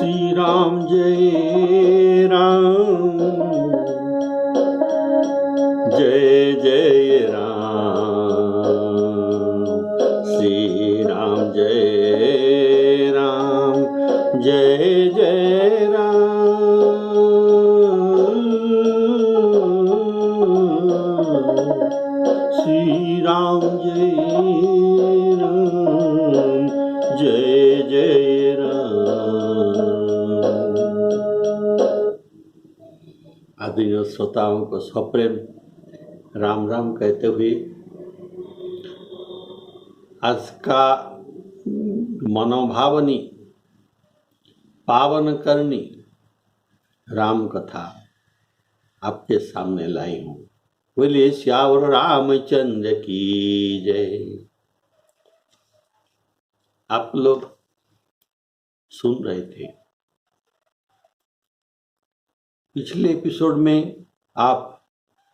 श्री राम जय राम, जय जय राम। श्री राम जय राम, जय जय राम। श्री राम जय राम, जय जय राम। आदरणीय श्रोताओं को सप्रेम राम राम कहते हुए आज का मनोभावनी पावन करनी राम कथा आपके सामने लाई हूँ। बोलिए श्यावर रामचंद्र की जय। आप लोग सुन रहे थे पिछले एपिसोड में आप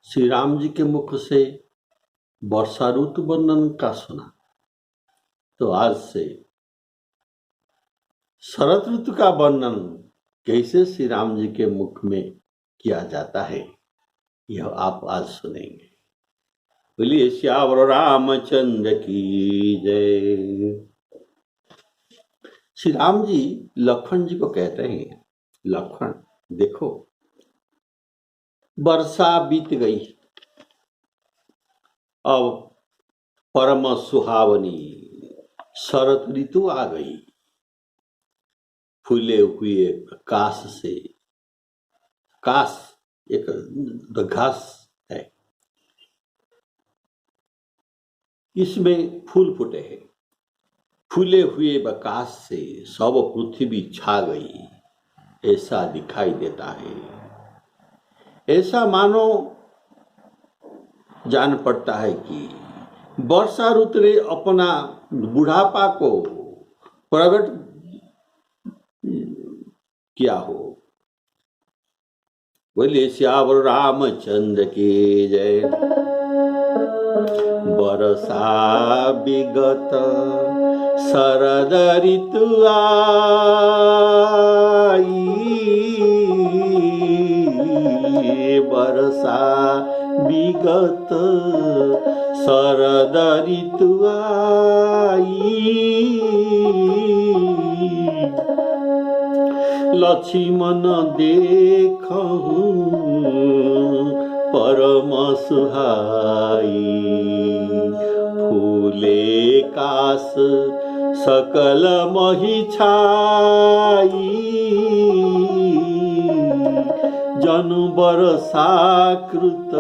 श्री राम जी के मुख से वर्षा ऋतु वर्णन का सुना, तो आज से शरद ऋतु का वर्णन कैसे श्री राम जी के मुख में किया जाता है यह आप आज सुनेंगे। बोलिए श्यावर रामचंद्र की जय। श्री राम जी लक्ष्मण जी को कहते हैं, लक्ष्मण देखो वर्षा बीत गई, अब परम सुहावनी शरद ऋतु आ गई। फूले हुए आकाश से, आकाश एक घास है, इसमें फूल फूटे हैं। फूले हुए आकाश से सब पृथ्वी छा गई, ऐसा दिखाई देता है। ऐसा मानो जान पड़ता है कि वर्षा ऋतु ने अपना बुढ़ापा को प्रकट किया हो। बोलिए श्यावर रामचंद्र की जय। वर्षा विगत शरद ऋतु आई, वर्षा विगत शरद ऋतु आई। लक्ष्मण देखहु परम सुहाई, फूले काश सकल मही छाई। जनु वर्षाकृत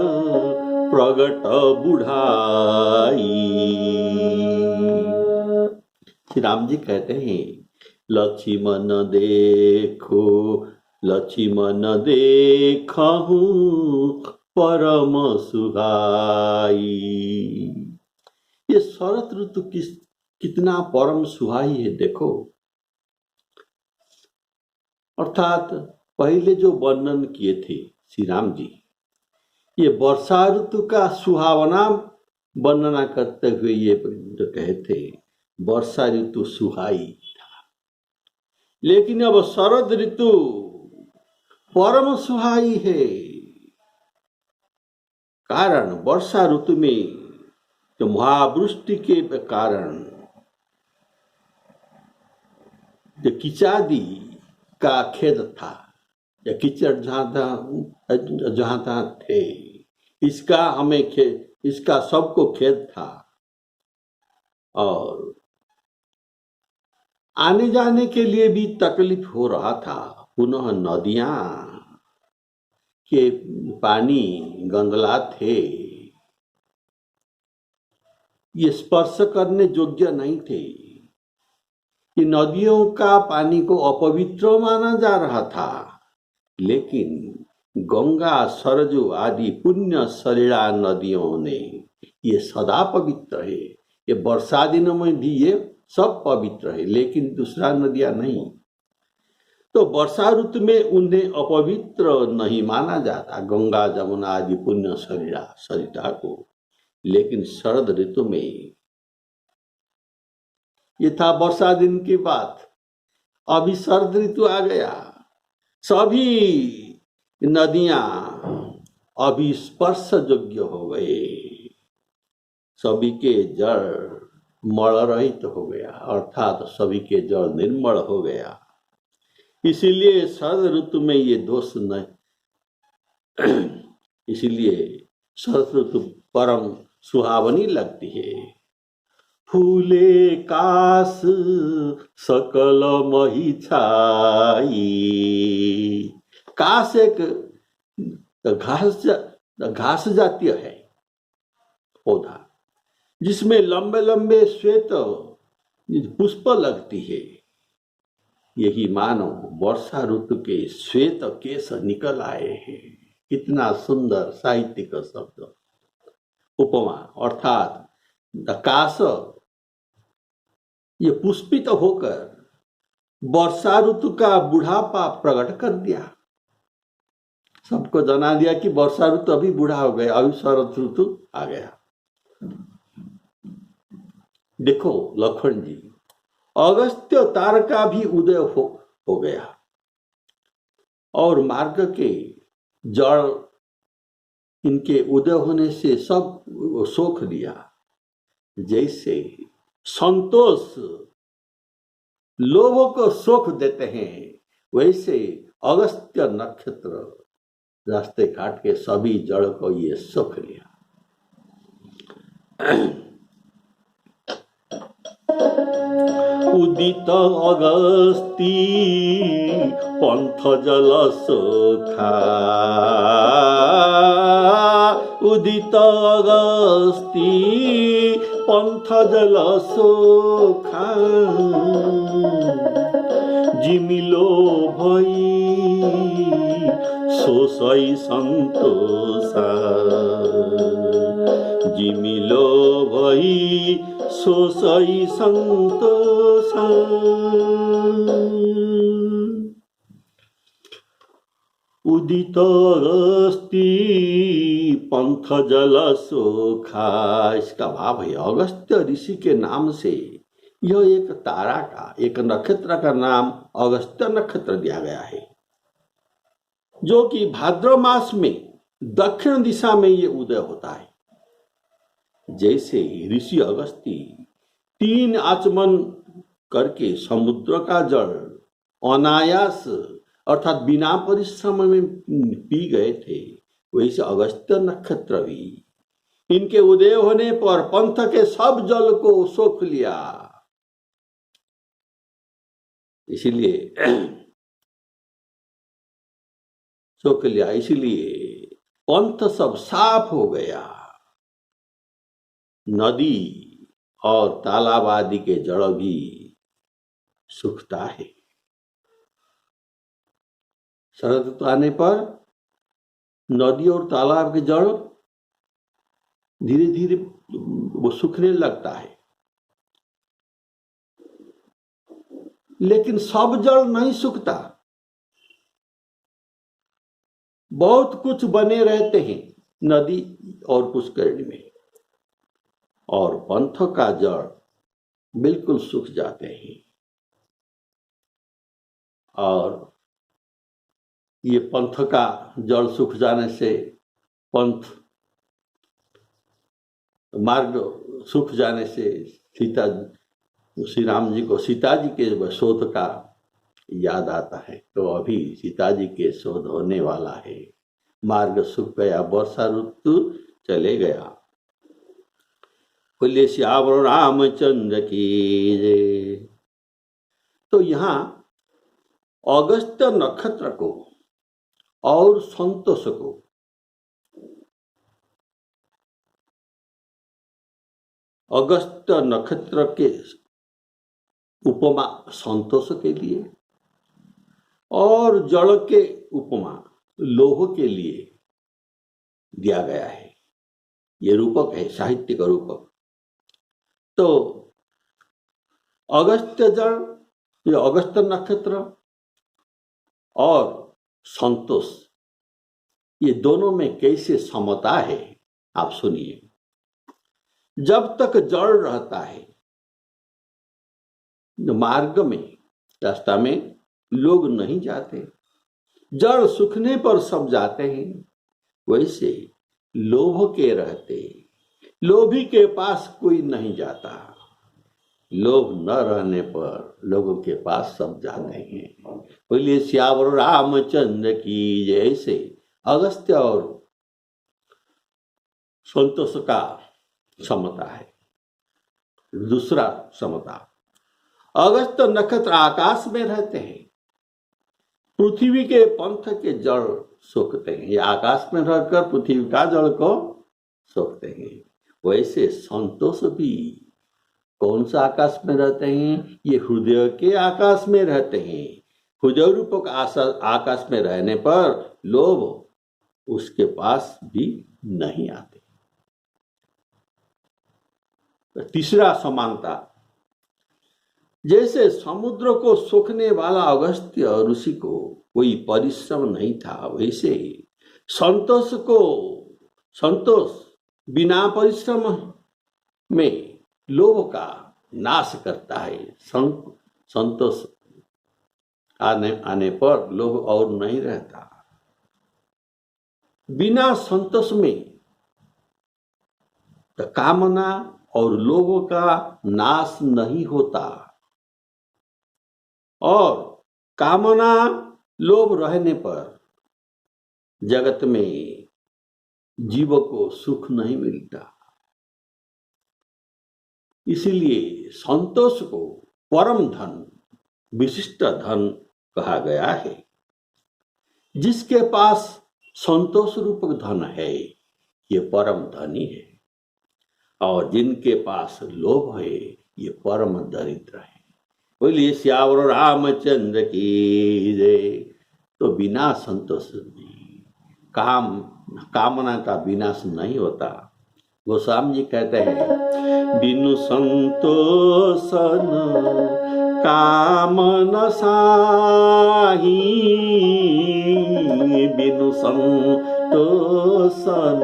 प्रगट बुढ़ाई। श्री राम जी कहते हैं लक्ष्मण देखो, लक्ष्मण देखहु परम सुहाई। ये शरद ऋतु कितना परम सुहाई है देखो। अर्थात पहले जो वर्णन किए थे श्री राम जी, ये वर्षा ऋतु का सुहावना वर्णना करते हुए ये जो कहे थे वर्षा ऋतु सुहाई था, लेकिन अब शरद ऋतु परम सुहाई है। कारण वर्षा ऋतु में जो महावृष्टि के कारण जो किचादी का खेद था या कीचड़ जहां तहां थे, इसका हमें इसका सबको खेद था। और आने जाने के लिए भी तकलीफ हो रहा था। पुनः नदियां के पानी गंदला थे, ये स्पर्श करने योग्य नहीं थे। कि नदियों का पानी को अपवित्र माना जा रहा था, लेकिन गंगा सरजू आदि पुण्य सलिला नदियों ने ये सदा पवित्र है। ये वर्षा दिनों में भी ये सब पवित्र है, लेकिन दूसरा नदियां नहीं। तो वर्षा ऋतु में उन्हें अपवित्र नहीं माना जाता, गंगा जमुना आदि पुण्य सरिता को। लेकिन शरद ऋतु में ये था वर्षा दिन की बात, अभी शरद ऋतु आ गया, सभी नदियां अभी स्पर्श योग्य हो गए, सभी के जल मल रहित हो गया, अर्थात सभी के जल निर्मल हो गया। इसीलिए शरद ऋतु में ये दोष न इसीलिए शरद ऋतु परम सुहावनी लगती है। फूले काश सकल मही छाई। काश एक घास जातीय है पौधा, जिसमें लंबे लंबे श्वेत पुष्प लगती है। यही मानो वर्षा ऋतु के श्वेत केश निकल आए हैं। कितना सुंदर साहित्यिक शब्द, उपमा, अर्थात काश ये पुष्पित होकर वर्षा ऋतु का बुढ़ापा प्रकट कर दिया, सबको जना दिया कि वर्षा ऋतु अभी बूढ़ा हो गया, अभी शरद ऋतु आ गया। देखो लक्ष्मण जी, अगस्त्य तारका भी उदय हो गया और मार्ग के जड़ इनके उदय होने से सब सोख दिया। जैसे संतोष लोगों को सुख देते हैं, वैसे अगस्त्य नक्षत्र रास्ते काट के सभी जड़ को ये सुख लिया। उदित अगस्ती पंथ जल सुखा। उदित अगस्ती पंथ जल सुखा। जिमिलो भई सोसई संतोषा। जिमिलो भई सोसई संतोषा। उदित अगस्ती पंथ जल सुखा। इसका भाव है अगस्त्य ऋषि के नाम से यह एक तारा का, एक नक्षत्र का नाम अगस्त्य नक्षत्र दिया गया है, जो कि भाद्र मास में दक्षिण दिशा में ये उदय होता है। जैसे ऋषि अगस्ती 3 आचमन करके समुद्र का जल अनायास अर्थात बिना परिश्रम में पी गए थे, वैसे अगस्त्य नक्षत्र भी इनके उदय होने पर पंथ के सब जल को सोख लिया। इसीलिए सोख लिया, इसीलिए पंथ सब साफ हो गया। नदी और तालाब आदि के जड़ भी सूखता है। शरद ऋतु आने पर नदी और तालाब के जड़ धीरे धीरे वो सूखने लगता है, लेकिन सब जड़ नहीं सूखता, बहुत कुछ बने रहते हैं नदी और पुष्करणी में, और पंथ का जड़ बिल्कुल सूख जाते हैं। और ये पंथ का जड़ सूख जाने से, पंथ मार्ग सूख जाने से सीता श्री राम जी को सीता जी के शोध का याद आता है। तो अभी सीता जी के शोध होने वाला है। मार्ग सूख गया, वर्षा ऋतु चले गया। बोले श्याम रामचंद्र की जय। तो यहाँ अगस्त्य नक्षत्र को और संतोष को अगस्त्य नक्षत्र के उपमा संतोष के लिए और जड़ के उपमा लोह के लिए दिया गया है। ये रूपक है, साहित्यिक रूपक। तो अगस्त्य जड़, ये अगस्त्य नक्षत्र और संतोष, ये दोनों में कैसे समता है आप सुनिए। जब तक जड़ रहता है मार्ग में, रास्ता में लोग नहीं जाते, जड़ सूखने पर सब जाते हैं। वैसे लोभ के रहते लोभी के पास कोई नहीं जाता। लोभ न रहने पर लोगों के पास सब जाते हैं। बोलिए श्यावर रामचंद्र की जैसे अगस्त्य और संतोष का समता है। दूसरा समता, अगस्त्य नक्षत्र आकाश में रहते हैं, पृथ्वी के पंथ के जड़ सोखते हैं। ये आकाश में रहकर पृथ्वी का जड़ को सोखते हैं। वैसे संतोष भी कौन सा आकाश में रहते हैं? ये हृदय के आकाश में रहते हैं। हृदय रूपक आकाश में रहने पर लोभ उसके पास भी नहीं आते। तीसरा समानता, जैसे समुद्र को सोखने वाला अगस्त्य ऋषि को कोई परिश्रम नहीं था, वैसे संतोष बिना परिश्रम में लोभ का नाश करता है। संतोष आने पर लोभ और नहीं रहता। बिना संतोष में तो कामना और लोभ का नाश नहीं होता, और कामना लोभ रहने पर जगत में जीव को सुख नहीं मिलता। इसलिए संतोष को परम धन, विशिष्ट धन कहा गया है। जिसके पास संतोष रूपक धन है, ये परम धनी है, और जिनके पास लोभ है, ये परम दरिद्र है। बोलिए श्यावर रामचंद्र की जय। तो बिना संतोष कामना का विनाश नहीं होता। गोस्वामी जी कहते हैं, बिनु संतोषन कामन साही, बिनु संतोषन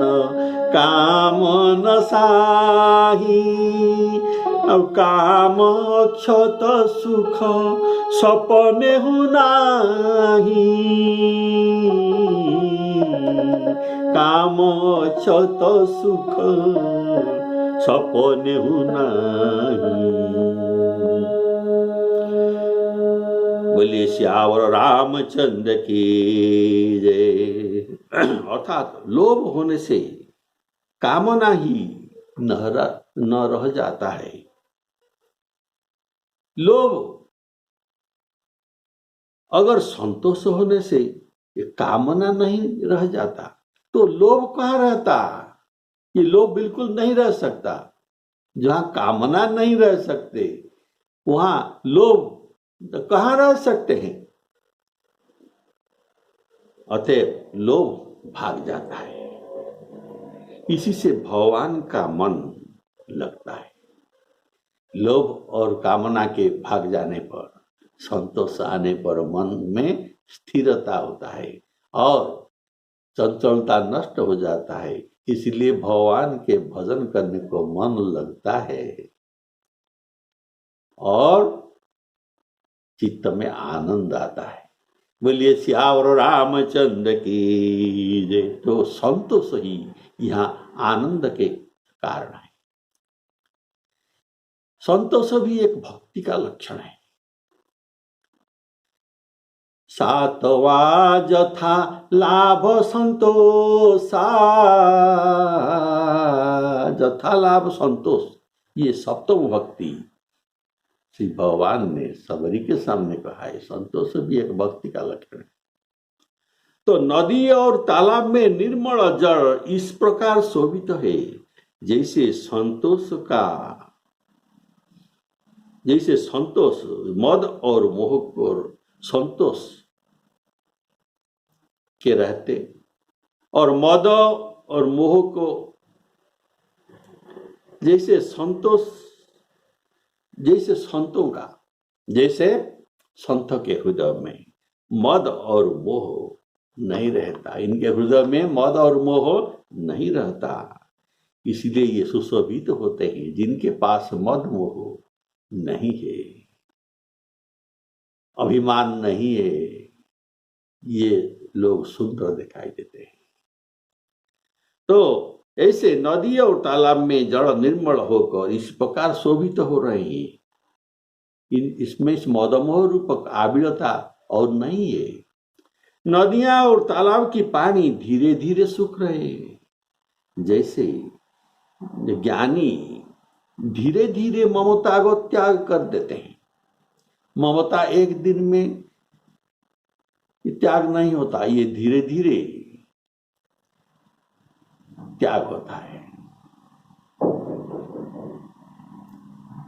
कामन साही, और काम क्षत सुख सपने हुनाही, काम क्षत सुख सपने हुनाही। बोलिए श्यावर रामचंद्र की जय। अर्थात लोभ होने से कामना ही न रह जाता है। लोभ अगर संतोष होने से ये कामना नहीं रह जाता, तो लोभ कहाँ रहता? ये लोभ बिल्कुल नहीं रह सकता। जहां कामना नहीं रह सकते, वहां लोभ कहाँ रह सकते हैं? अतएव लोभ भाग जाता है। इसी से भगवान का मन लगता है। लोभ और कामना के भाग जाने पर, संतोष आने पर मन में स्थिरता होता है और चंचलता नष्ट हो जाता है। इसलिए भगवान के भजन करने को मन लगता है और चित्त में आनंद आता है। बोलिए श्यावर रामचंद्र की जय। तो संतोष ही यहाँ आनंद के कारण है। संतोष भी एक भक्ति का लक्षण है। सातवा जथा लाभ संतोषा, जथा लाभ संतोष, ये सप्तम भक्ति श्री भगवान ने सबरी के सामने कहा है। संतोष भी एक भक्ति का लक्षण है। तो नदी और तालाब में निर्मल जल इस प्रकार शोभित है, जैसे संतोष मद और मोह को संतोष के रहते, और मद और मोह को जैसे संतों का, जैसे संतों के हृदय में मद और मोह नहीं रहता। इनके हृदय में मद और मोह नहीं रहता, इसलिए ये सुशोभित होते हैं जिनके पास मद मोह नहीं है। अभिमान नहीं है, ये लोग सुंदर दिखाई देते हैं। तो ऐसे नदी और तालाब में जल निर्मल होकर इस प्रकार शोभित हो रहे हैं। इसमें इस मदमोह रूपक आबिलता और नहीं है। नदियां और तालाब की पानी धीरे धीरे सूख रहे हैं। जैसे ज्ञानी धीरे धीरे ममता को त्याग कर देते हैं। ममता एक दिन में त्याग नहीं होता, ये धीरे धीरे त्याग होता है।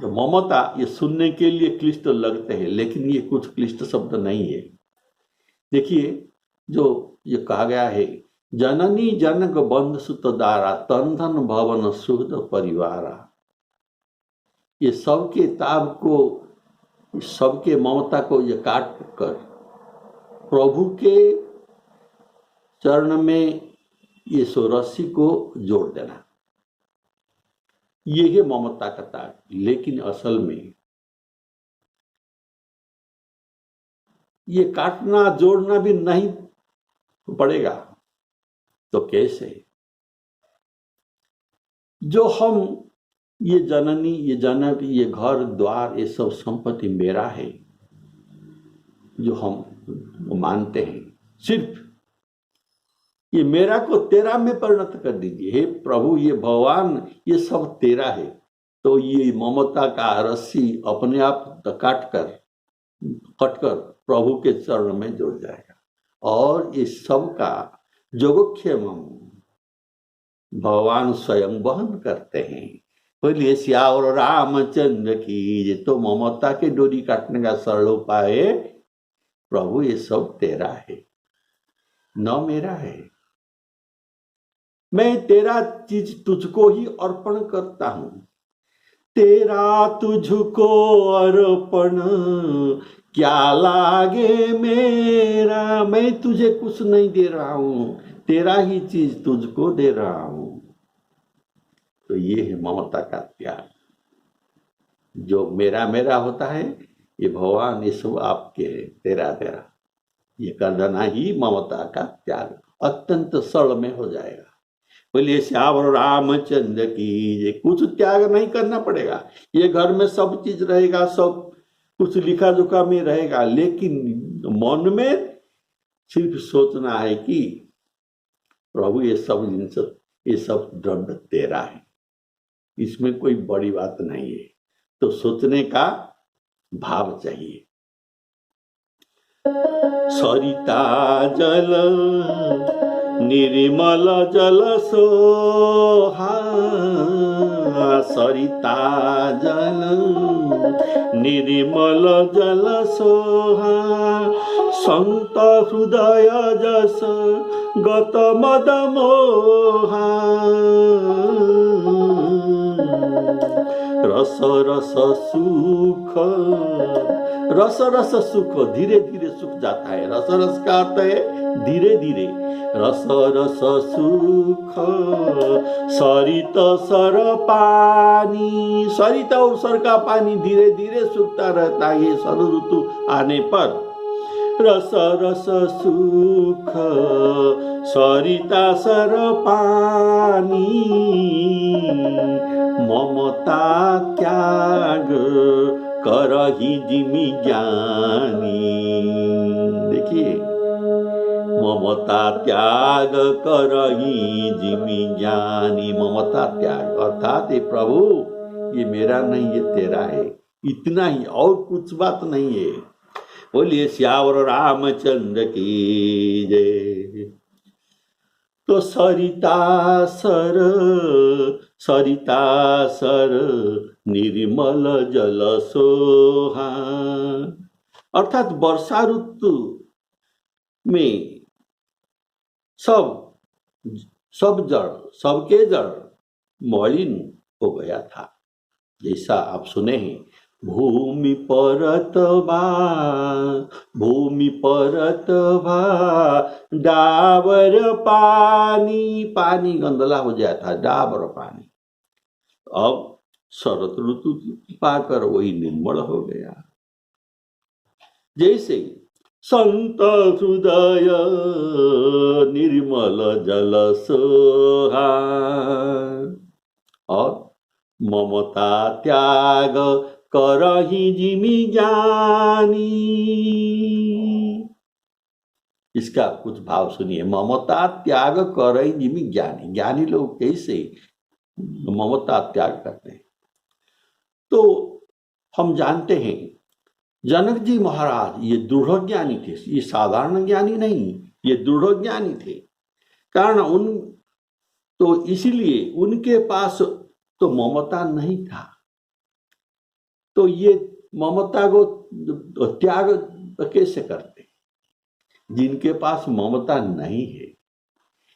तो ममता ये सुनने के लिए क्लिष्ट लगते हैं, लेकिन ये कुछ क्लिष्ट शब्द नहीं है। देखिए, जो ये कहा गया है, जननी जनक बंध सुत दारा तन धन भवन सुहृद परिवारा, ये सबके ताब को, सबके ममता को ये काट कर प्रभु के चरण में ये रस्सी को जोड़ देना, ये है ममता का ताग। लेकिन असल में ये काटना जोड़ना भी नहीं पड़ेगा तो कैसे? जो हम ये जननी, ये जनक, ये घर द्वार, ये सब संपत्ति मेरा है, जो हम मानते हैं, सिर्फ ये मेरा को तेरा में परिणत कर दीजिए। हे प्रभु, ये भगवान, ये सब तेरा है। तो ये ममता का रस्सी अपने आप कटकर प्रभु के चरण में जुड़ जाएगा, और इस सब का जोगक्षेम भगवान स्वयं वहन करते हैं। बोलिए श्यावर रामचंद्र की। तो ममता के डोरी काटने का सरल उपाय है, प्रभु ये सब तेरा है, न मेरा है। मैं तेरा चीज तुझको ही अर्पण करता हूं। तेरा तुझको अर्पण क्या लागे मेरा। मैं तुझे कुछ नहीं दे रहा हूं, तेरा ही चीज तुझको दे रहा हूं। तो ये है ममता का त्याग। जो मेरा मेरा होता है, ये भगवान, ये सब आपके है, तेरा तेरा, ये कर देना ही ममता का त्याग अत्यंत सरल में हो जाएगा। बोलिए श्यावर रामचंद्र की। ये कुछ त्याग नहीं करना पड़ेगा। ये घर में सब चीज रहेगा, सब कुछ लिखा जोखा में रहेगा, लेकिन मन में सिर्फ सोचना है कि प्रभु ये सब जिनिस, ये सब द्रव्य तेरा है, इसमें कोई बड़ी बात नहीं है। तो सोचने का भाव चाहिए। सरिता जल निर्मल जल सोहा। सरिता जल निर्मल जल सोहा। संत हृदय जस गत मद मोहा। रस रस सुख, रस रस सुख धीरे धीरे सुख जाता है। रस रस का अर्थ है धीरे धीरे। रस रस सुख सरित सर पानी। सरित और सर का पानी धीरे धीरे सूखता रहता है शरद ऋतु आने पर। रस रस सुख सरिता सर पानी। ममता त्याग करहि जिमि ज्ञानी। देखिए, ममता त्याग करहि जिमि ज्ञानी। ममता त्याग अर्थात ये प्रभु, ये मेरा नहीं, ये तेरा है, इतना ही, और कुछ बात नहीं है। बोलिए श्यावर रामचंद्र की जय। तो सरिता सर निर्मल जल सोहा। अर्थात वर्षा ऋतु में सब जड़, सबके जड़ मलिन हो गया था। जैसा आप सुने हैं, भूमि परत भा डाबर पानी। पानी गंदला हो जाता था, डाबर पानी। अब शरद ऋतु पाकर वही निर्मल हो गया। जैसे संत हृदय निर्मल जल सोहा और ममता त्याग करही जिमि ज्ञानी। इसका कुछ भाव सुनिए। ममता त्याग करही जिमि ज्ञानी। ज्ञानी लोग कैसे ममता त्याग करते हैं? तो हम जानते हैं जनक जी महाराज ये दृढ़ ज्ञानी थे, ये साधारण ज्ञानी नहीं, ये दृढ़ ज्ञानी थे। कारण उन तो इसीलिए उनके पास तो ममता नहीं था, तो ये ममता को त्याग कैसे करते? जिनके पास ममता नहीं है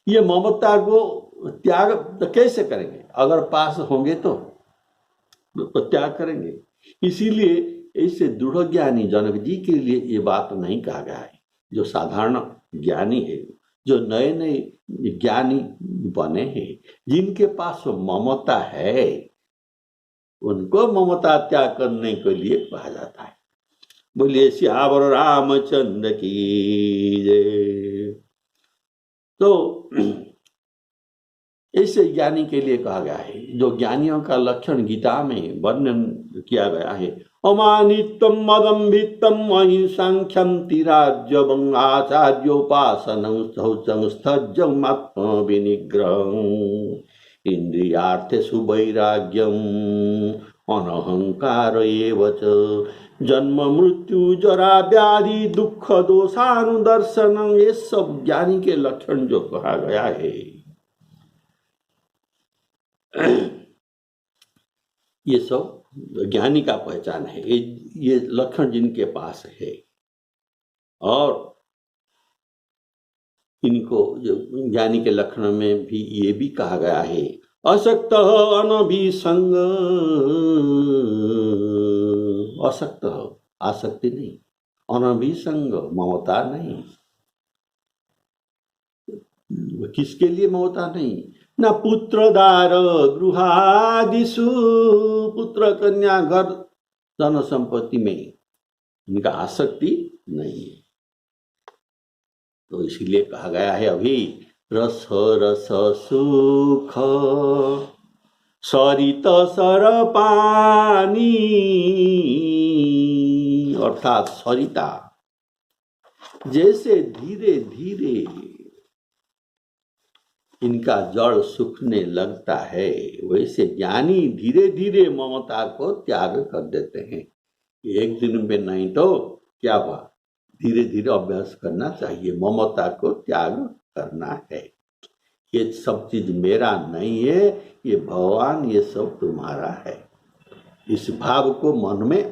ये ममता को त्याग कैसे करेंगे? अगर पास होंगे तो त्याग करेंगे। इसीलिए ऐसे दृढ़ ज्ञानी जनक जी के लिए ये बात नहीं कहा गया है। जो साधारण ज्ञानी है, जो नए नए ज्ञानी बने हैं, जिनके पास ममता है, उनको ममता त्याग करने के लिए कहा जाता है। बोलिए सियावर रामचंद्र की जय। तो ऐसे ज्ञानी के लिए कहा गया है। जो ज्ञानियों का लक्षण गीता में वर्णन किया गया है, अमानित्वम मदम्भित्वम अहिंसाख्यम तिराज्यवं आचार्योपासनं शौचं स्थज्जं आत्म विनिग्रहं इंद्रियार्थेषु वैराग्यम अनहंकार एव च जन्म मृत्यु जरा व्याधि दुख दोषानुदर्शन। ये सब ज्ञानी के लक्षण जो कहा गया है, ये सब ज्ञानी का पहचान है। ये लक्षण जिनके पास है, और इनको जो ज्ञानी के लक्षण में भी ये भी कहा गया है, असक्त अनभिसंग। असक्त आसक्ति नहीं, अनभिसंग ममता नहीं। किसके लिए ममता नहीं? न पुत्रदार गृहादिषु, पुत्र कन्या घर धन संपत्ति में इनका आसक्ति नहीं है। तो इसीलिए कहा गया है अभी रस रस सुख सरित सर पानी, अर्थात सरिता जैसे धीरे धीरे इनका जड़ सूखने लगता है, वैसे ज्ञानी धीरे धीरे ममता को त्याग कर देते हैं। एक दिन में नहीं तो क्या हुआ, धीरे धीरे अभ्यास करना चाहिए। ममता को त्याग करना है। ये सब चीज मेरा नहीं है, ये भगवान, ये सब तुम्हारा है। इस भाव को मन में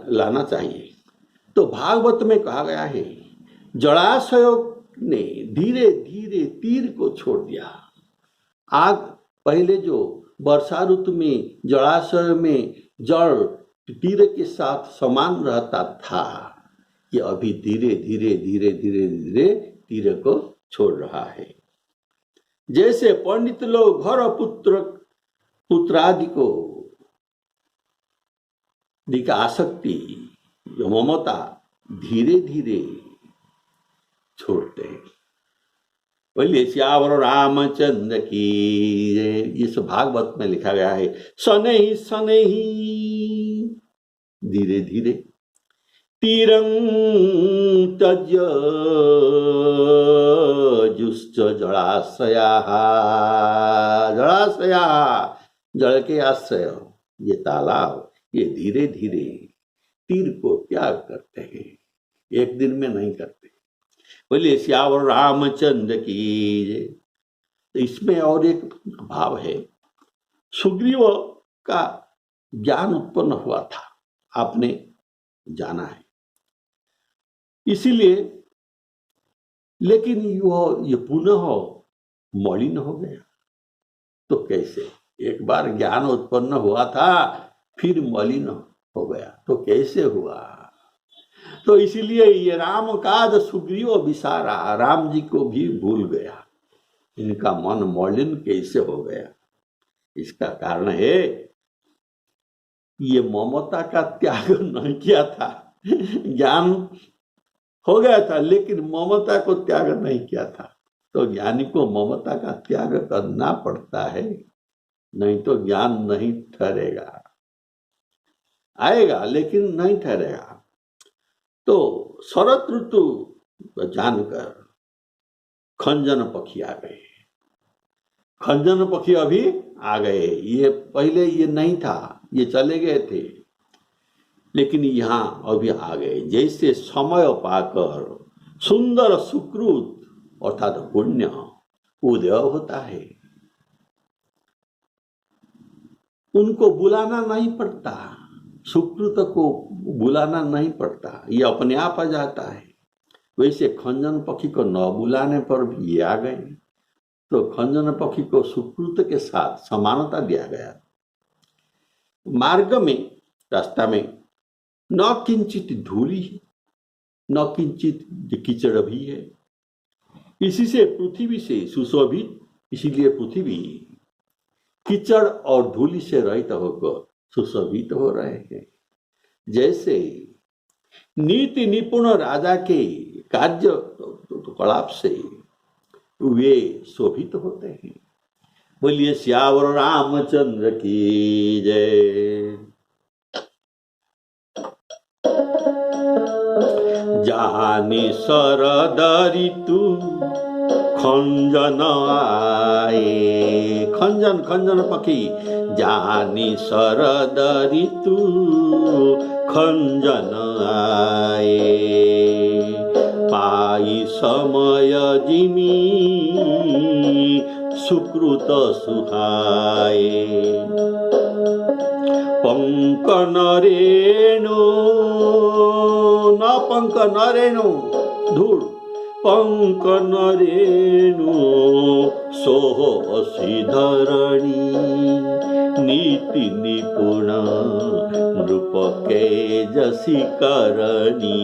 लाना चाहिए। तो भागवत में कहा गया है, जलाशय ने धीरे धीरे तीर को छोड़ दिया। आग पहले जो वर्षा ऋतु में जलाशय में जल तीर के साथ समान रहता था, ये अभी धीरे धीरे धीरे धीरे धीरे तीर को छोड़ रहा है। जैसे पंडित लोग घर पुत्रादि को दिखा आसक्ति, ममता धीरे धीरे छोड़ते हैं। बोलिए सियावर रामचंद्र की। इस भागवत में लिखा गया है, शनैः शनैः धीरे धीरे तीरं त्यज्य जुश्च जलाशयाः। जलाशयाः जल के आश्रय, ये तालाब, ये धीरे धीरे तीर को त्याग करते हैं, एक दिन में नहीं करते। बोलिए सियावर रामचंद्र की। तो इसमें और एक भाव है, सुग्रीव का ज्ञान उत्पन्न हुआ था, आपने जाना है। इसीलिए लेकिन ये पुनः मलिन हो गया। तो कैसे? एक बार ज्ञान उत्पन्न हुआ था, फिर मलिन हो गया, तो कैसे हुआ? तो इसीलिए ये राम काज सुग्रीव विसारा, राम जी को भी भूल गया। इनका मन मलिन कैसे हो गया? इसका कारण है ये ममता का त्याग नहीं किया था। ज्ञान हो गया था लेकिन ममता को त्याग नहीं किया था। तो ज्ञानी को ममता का त्याग करना पड़ता है, नहीं तो ज्ञान नहीं ठहरेगा। आएगा लेकिन नहीं ठहरेगा। तो शरत ऋतु जानकर खंजन पक्षी आ गए। खंजन पक्षी अभी आ गए, ये पहले ये नहीं था, ये चले गए थे, लेकिन यहाँ अभी आ गए। जैसे समय पाकर सुंदर सुकृत अर्थात पुण्य उदय होता है, उनको बुलाना नहीं पड़ता, सुकृत को बुलाना नहीं पड़ता, ये अपने आप आ जाता है। वैसे खंजन पक्षी को न बुलाने पर भी ये आ गए। तो खंजन पक्षी को सुकृत के साथ समानता दिया गया। मार्ग में, रास्ता में न किंचित धूलि है, न किंचित कीचड़ भी है। इसी से पृथ्वी से सुशोभित, इसीलिए पृथ्वी कीचड़ और धूलि से रहित होकर सुशोभित हो रहे हैं। जैसे नीति निपुण राजा के कार्य कलाप से वे शोभित होते हैं। बोलिए श्यावर रामचंद्र की जय। जानी शरद ऋतु खंजन आए। खंजन खंजन पक्षी जानी शरद ऋतु खंजन आए। पाई समय जिमी सुकृत सुहाए। पंक नरेणु न पंक नरेणु धूल पंक नरेणु सोहसी धरणी। नीति निपुण नृप के जसी करणी।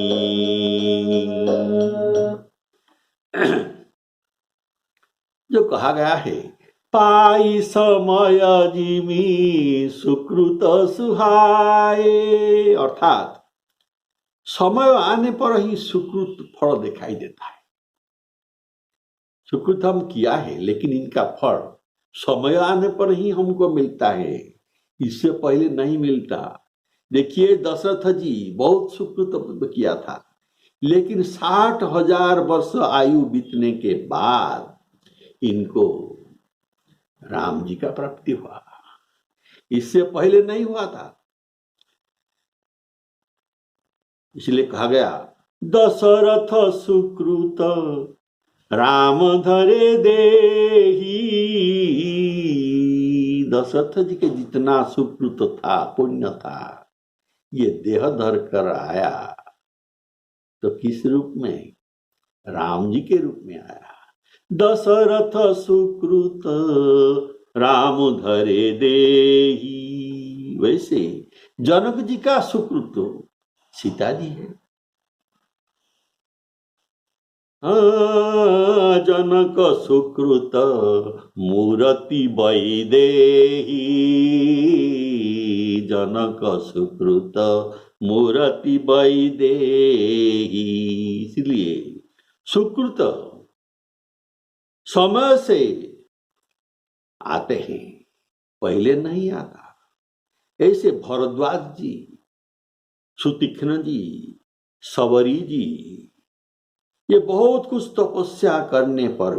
जो कहा गया है पाई समय जिमी सुकृत सुहाए, अर्थात समय आने पर ही सुकृत फल दिखाई देता है। सुकृत हम किया है लेकिन इनका फल समय आने पर ही हमको मिलता है, इससे पहले नहीं मिलता। देखिए दशरथ जी बहुत सुकृत किया था, लेकिन 60,000 वर्ष आयु बीतने के बाद इनको राम जी का प्राप्ति हुआ, इससे पहले नहीं हुआ था। इसलिए कहा गया दशरथ सुकृत राम धरे देही। दशरथ जी के जितना सुकृत था, पुण्य था, ये देह धर कर आया तो किस रूप में? राम जी के रूप में आया। दशरथ सुकृत राम धरे देही। वैसे जनक जी का सुकृत सीता जी है। जनक सुकृत मूर्ति वैदेही। जनक सुकृत मूर्ति वैदेही। इसलिए सुकृत समय से आते हैं, पहले नहीं आता। ऐसे भरद्वाज जी, सुतीक्ष्ण जी, सवरी जी, ये बहुत कुछ तपस्या करने पर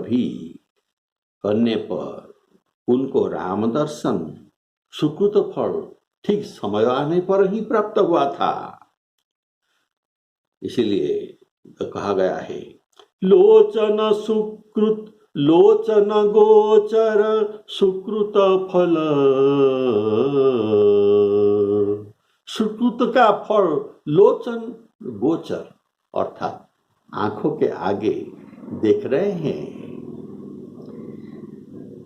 उनको राम दर्शन सुकृत फल ठीक समय आने पर ही प्राप्त हुआ था। इसीलिए कहा गया है लोचन सुकृत लोचन गोचर सुकृत फल। सुकृत का फल लोचन गोचर अर्थात आंखों के आगे देख रहे हैं।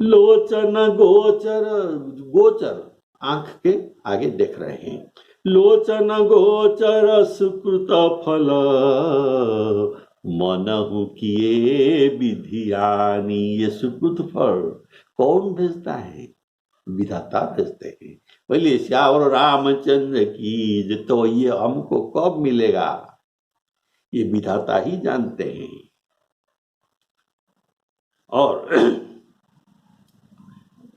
लोचन गोचर, गोचर आंख के आगे देख रहे हैं। लोचन गोचर सुकृत फल मनहु किए विधियानी। ये सुकृत फल कौन भेजता है? विधाता भेजते हैं। बोले श्यावर रामचंद्र की जय। तो ये हमको कब मिलेगा ये विधाता ही जानते हैं। और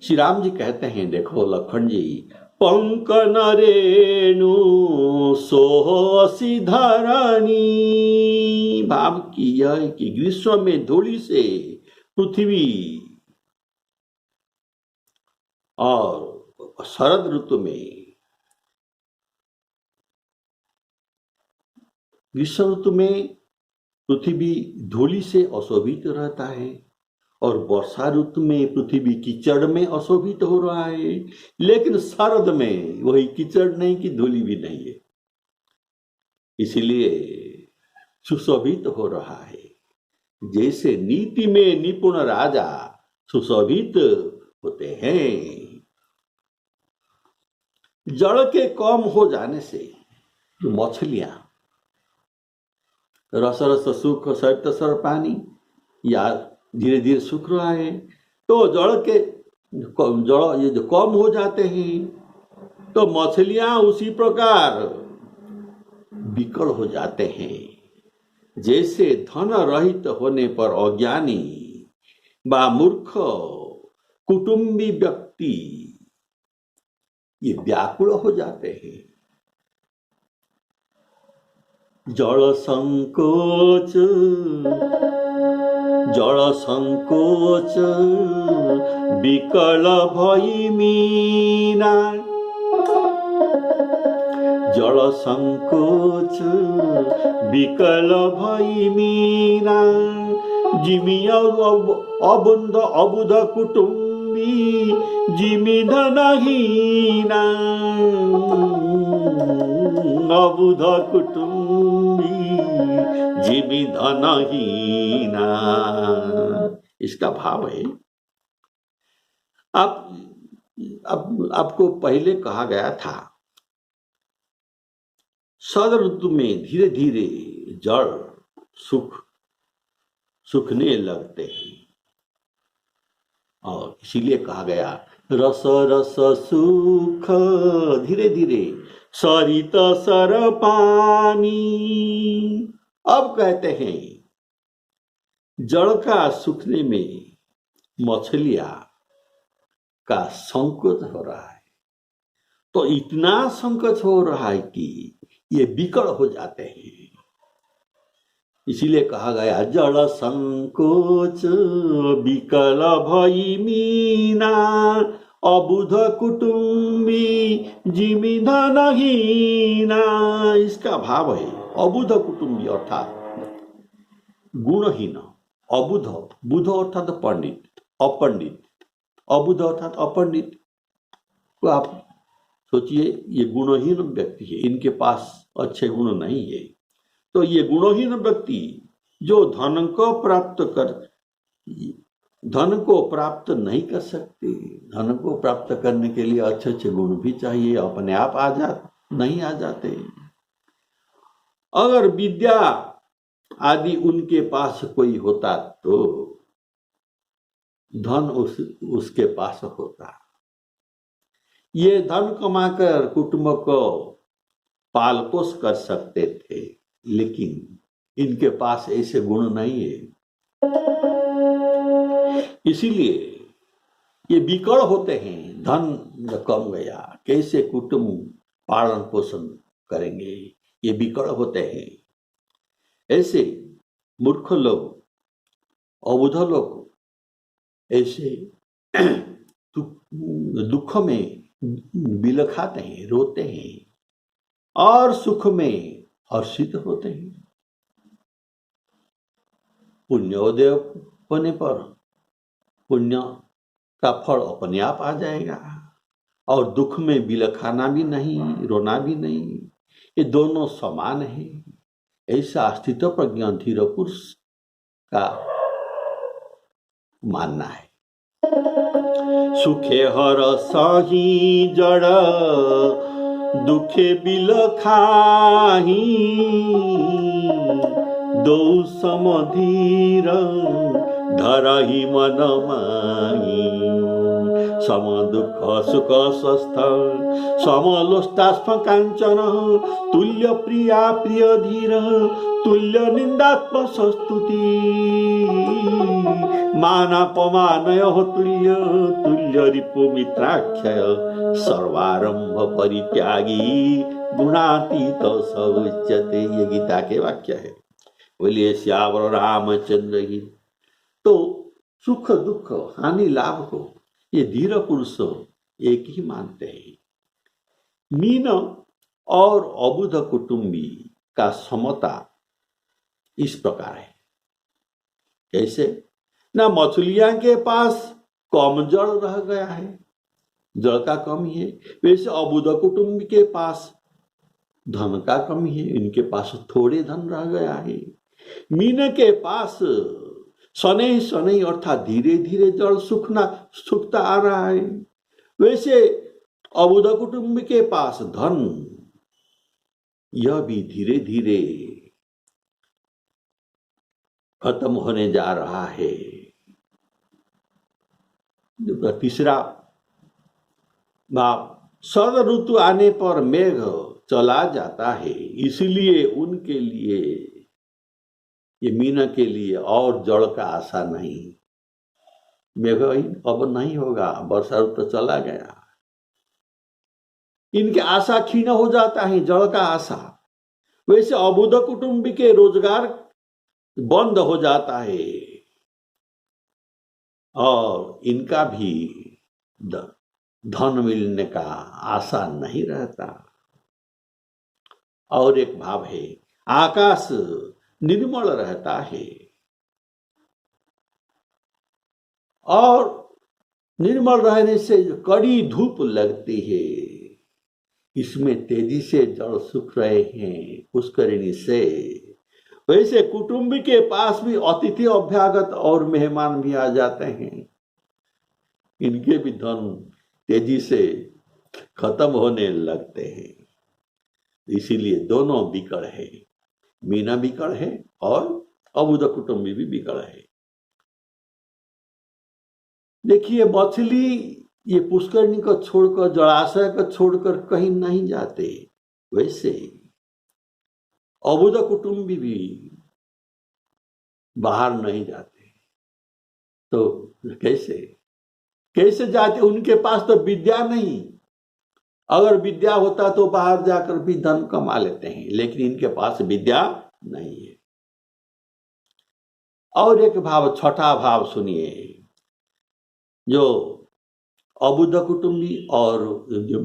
श्री राम जी कहते हैं, देखो लखन जी, पंकन रेणु सोहसी धरणी। भाव की यह कि ग्रीष्म में धूलि से पृथ्वी और शरद ऋतु में, ग्रीष्म ऋतु में पृथ्वी धूलि से अशोभित रहता है और वर्षा ऋतु में पृथ्वी कीचड़ में अशोभित हो रहा है। लेकिन शरद में वही कीचड़ नहीं कि धूलि भी नहीं है, इसलिए सुशोभित हो रहा है। जैसे नीति में निपुण राजा सुशोभित होते हैं। जल के कम हो जाने से जो मछलियां रस रस सुख सरित सर पानी या धीरे धीरे सूख रहा है, तो जल ये जो कम हो जाते हैं, तो मछलियां उसी प्रकार विकल हो जाते हैं। जैसे धन रहित होने पर अज्ञानी व मूर्ख कुटुंबी व्यक्ति ये व्याकुल हो जाते हैं। जल संकोच विकल भई मीना। जल संकोच विकल भई मीना। जिमी अबुध अबुध कुटुंबी जिमी धनहीना। अबुध कुटुंबी जिमी धनहीना। इसका भाव है, आपको पहले कहा गया था, शरद ऋतु में धीरे धीरे जड़ सूखने लगते हैं और इसीलिए कहा गया रस रस सुख धीरे धीरे सरित सर पानी। अब कहते हैं जड़ का सूखने में मछलियां का संकोच हो रहा है, तो इतना संकोच हो रहा है कि ये विकल हो जाते हैं। इसीलिए कहा गया जड़ संकोच विकल भई मीना। अबुध कुटुंबी जिमी धनहीना। इसका भाव है अबुध कुटुंबी अर्थात गुणहीन। अबुध, बुध अर्थात पंडित, अपंडित, अबुध अर्थात अपंडित। तो आप सोचिए ये गुणहीन व्यक्ति है, इनके पास अच्छे गुण नहीं है। तो ये गुणहीन व्यक्ति जो धन को प्राप्त नहीं कर सकते, धन को प्राप्त करने के लिए अच्छे अच्छे गुण भी चाहिए, अपने आप नहीं आ जाते। अगर विद्या आदि उनके पास कोई होता तो धन उसके पास होता। ये धन कमाकर कुटुंब को पाल पोष कर सकते थे, लेकिन इनके पास ऐसे गुण नहीं है। इसीलिए ये विकल होते हैं। धन कम गया, कैसे कुटुंब पालन पोषण करेंगे, ये विकल होते हैं। ऐसे मूर्ख लोग, अबुध लोग ऐसे दुख में बिलखाते हैं, रोते हैं और सुख में हर्षित होते हैं। पुण्योदय होने पर पुण्य का फल अपने आप आ जाएगा और दुख में बिलखाना भी नहीं, रोना भी नहीं, ये दोनों समान है। ऐसा स्थित प्रज्ञ धीर पुरुष का मानना है। सुखे हर सही जड़ दुखे बिलखाही। दो समधीर धरही मन माही। सम दुःख सुख स्वस्थ समलोष्टास्म काञ्चन तुल्य प्रिया प्रिय धीर तुल्य निन्दात्म संस्तुति मानापमानय तुल्य तुल्य रिपु मित्राक्षय सर्वारंभ परित्यागी गुणातीत स उच्यते। ये गीता के वाक्य है। बोलिए श्यावर रामचंद्र की। तो सुख दुख हानि लाभ को ये धीर पुरुष एक ही मानते हैं। मीन और अबुध कुटुंबी का समता इस प्रकार है। कैसे? ना मछलियां के पास कम जल रह गया है, जल का कमी है, वैसे अबुध कुटुंबी के पास धन का कमी है, इनके पास थोड़े धन रह गया है। मीन के पास शनै शनै अर्थात धीरे धीरे जल सूखता आ रहा है, वैसे अबुध कुटुंबी के पास धन यह भी धीरे धीरे खत्म होने जा रहा है। तीसरा भाव, शरद ऋतु आने पर मेघ चला जाता है, इसलिए उनके लिए ये मीन के लिए और जल का आशा नहीं। मेघ अब नहीं होगा, वर्षा ऋतु चला गया, इनके आशा क्षीण हो जाता है, जल का आशा। वैसे अबुध कुटुंबी के रोजगार बंद हो जाता है और इनका भी धन मिलने का आशा नहीं रहता। और एक भाव है, आकाश निर्मल रहता है और निर्मल रहने से जो कड़ी धूप लगती है, इसमें तेजी से जल सूख रहे हैं पुष्करिणी से। वैसे कुटुंबी के पास भी अतिथि अभ्यागत और मेहमान भी आ जाते हैं, इनके भी धन तेजी से खत्म होने लगते हैं। इसीलिए दोनों बिकड़ है, मीना बिकड़ है और अबुध कुटुंबी भी बिकड़ है। देखिए, मछली ये पुष्करणी को छोड़कर, जलाशय को छोड़कर कहीं नहीं जाते, वैसे अबुध कुटुंबी भी बाहर नहीं जाते। तो कैसे जाते? उनके पास तो विद्या नहीं। अगर विद्या होता तो बाहर जाकर भी धन कमा लेते हैं, लेकिन इनके पास विद्या नहीं है। और एक भाव, छठा भाव सुनिए, जो अबुध कुटुंबी और जो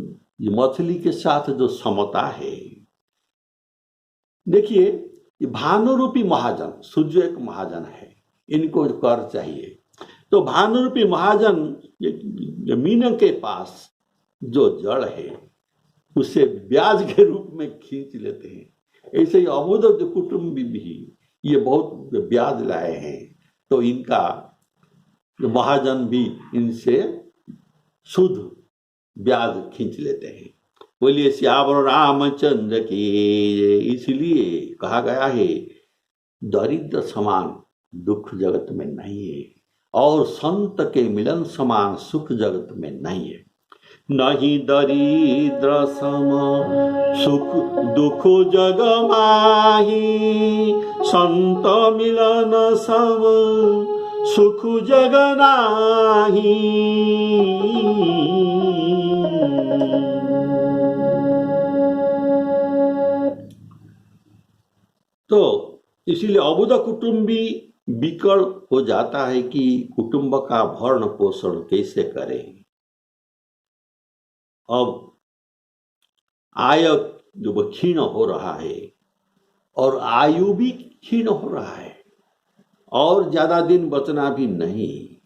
मछली के साथ जो समता है। देखिए, ये भानुरूपी महाजन, सूर्य एक महाजन है, इनको कर चाहिए। तो भानुरूपी महाजन मीन के पास जो जड़ है उसे ब्याज के रूप में खींच लेते हैं। ऐसे ही अबुध कुटुंबी भी ये बहुत ब्याज लाए हैं, तो इनका महाजन भी इनसे शुद्ध ब्याज खींच लेते हैं। बोलिए श्यावर रामचंद्र की। इसलिए कहा गया है, दरिद्र समान दुख जगत में नहीं है और संत के मिलन समान सुख जगत में नहीं है। नहीं दरिद्र सम सुख दुख जग माही, संत मिलन सम सुख जग नाही। तो इसीलिए अबुध कुटुंबी विकल हो जाता है कि कुटुंब का भरण पोषण कैसे करें। अब आय जो क्षीण हो रहा है और आयु भी क्षीण हो रहा है और ज्यादा दिन बचना भी नहीं।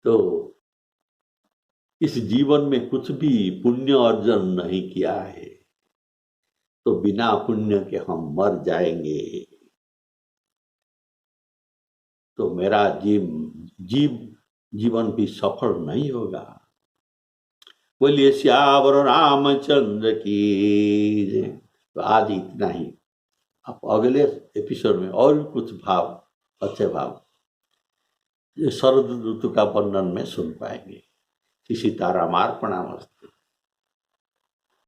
तो इस जीवन में कुछ भी पुण्य अर्जन नहीं किया है, तो बिना पुण्य के हम मर जाएंगे। तो मेरा जीवन भी सफल नहीं होगा। बोलिए श्यावर रामचंद्र की। तो आज इतना ही। अब अगले एपिसोड में और भी कुछ भाव, अच्छे भाव शरद ऋतु का वर्णन में सुन पाएंगे। इसी तारामार्पणामस्तु।